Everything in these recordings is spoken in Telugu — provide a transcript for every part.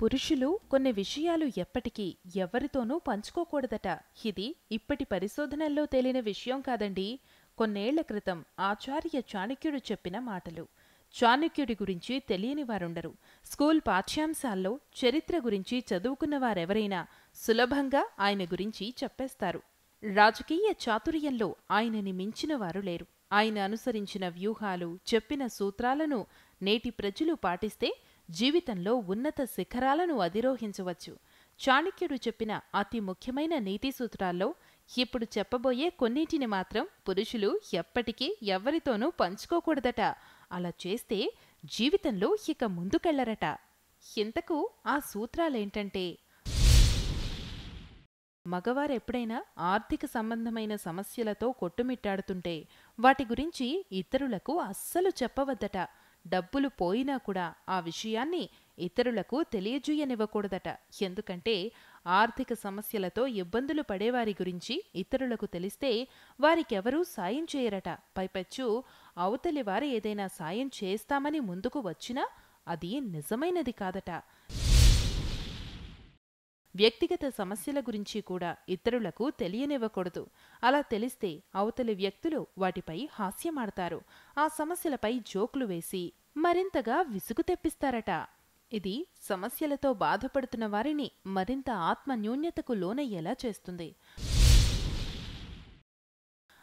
పురుషులు కొన్ని విషయాలు ఎప్పటికీ ఎవరితోనూ పంచుకోకూడదట. ఇది ఇప్పటి పరిశోధనల్లో తేలిన విషయం కాదండి. కొన్నేళ్ల క్రితం ఆచార్య చాణక్యుడు చెప్పిన మాటలు. చాణక్యుడి గురించి తెలియని వారుండరు. స్కూల్ పాఠ్యాంశాల్లో చరిత్ర గురించి చదువుకున్న వారెవరైనా సులభంగా ఆయన గురించి చెప్పేస్తారు. రాజకీయ చాతుర్యంలో ఆయనని మించిన వారు లేరు. ఆయన అనుసరించిన వ్యూహాలు, చెప్పిన సూత్రాలను నేటి ప్రజలు పాటిస్తే జీవితంలో ఉన్నత శిఖరాలను అధిరోహించవచ్చు. చాణక్యుడు చెప్పిన అతి ముఖ్యమైన నీతి సూత్రాల్లో ఇప్పుడు చెప్పబోయే కొన్నిటిని మాత్రం పురుషులు ఎప్పటికీ ఎవరితోనూ పంచుకోకూడదట. అలా చేస్తే జీవితంలో ఇక ముందుకెళ్లరట. ఇంతకు ఆ సూత్రాలేంటంటే, మగవారెప్పుడైనా ఆర్థిక సంబంధమైన సమస్యలతో కొట్టుమిట్టాడుతుంటే వాటి గురించి ఇతరులకు అస్సలు చెప్పవద్దట. డబ్బులు పోయినా కూడా ఆ విషయాన్ని ఇతరులకు తెలియజేయనివ్వకూడదట. ఎందుకంటే ఆర్థిక సమస్యలతో ఇబ్బందులు పడేవారి గురించి ఇతరులకు తెలిస్తే వారికెవరూ సాయం చేయరట. పైపెచ్చు అవతలి వారు ఏదైనా సాయం చేస్తామని ముందుకు వచ్చినా అది నిజమైనది కాదట. వ్యక్తిగత సమస్యల గురించి కూడా ఇతరులకు తెలియనివ్వకూడదు. అలా తెలిస్తే అవతలి వ్యక్తులు వాటిపై హాస్యమాడతారు. ఆ సమస్యలపై జోకులు వేసి మరింతగా విసుగు తెప్పిస్తారట. ఇది సమస్యలతో బాధపడుతున్న వారిని మరింత ఆత్మన్యూన్యతకు లోనయ్యేలా చేస్తుంది.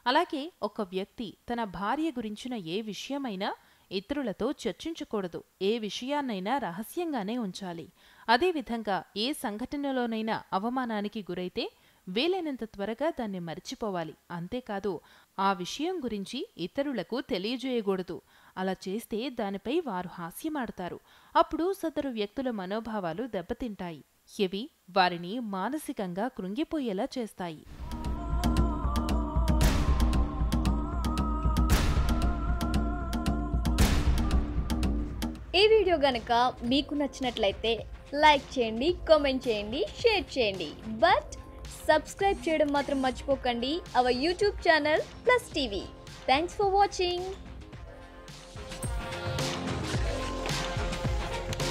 అలాగే ఒక వ్యక్తి తన భార్య గురించిన ఏ విషయమైనా ఇతరులతో చర్చించకూడదు. ఏ విషయాన్నైనా రహస్యంగానే ఉంచాలి. అదేవిధంగా ఏ సంఘటనలోనైనా అవమానానికి గురైతే వీలైనంత త్వరగా దాన్ని మర్చిపోవాలి. అంతేకాదు ఆ విషయం గురించి ఇతరులకు తెలియజేయకూడదు. అలా చేస్తే దానిపై వారు హాస్యమాడతారు. అప్పుడు సదరు వ్యక్తుల మనోభావాలు దెబ్బతింటాయి. ఇవి వారిని మానసికంగా కృంగిపోయేలా చేస్తాయి. ఈ వీడియో గనక మీకు నచ్చినట్లయితే లైక్ చేయండి, కామెంట్ చేయండి, షేర్ చేయండి. బట్ సబ్స్క్రైబ్ చేయడం మాత్రం మర్చిపోకండి our YouTube channel plus TV. Thanks for watching.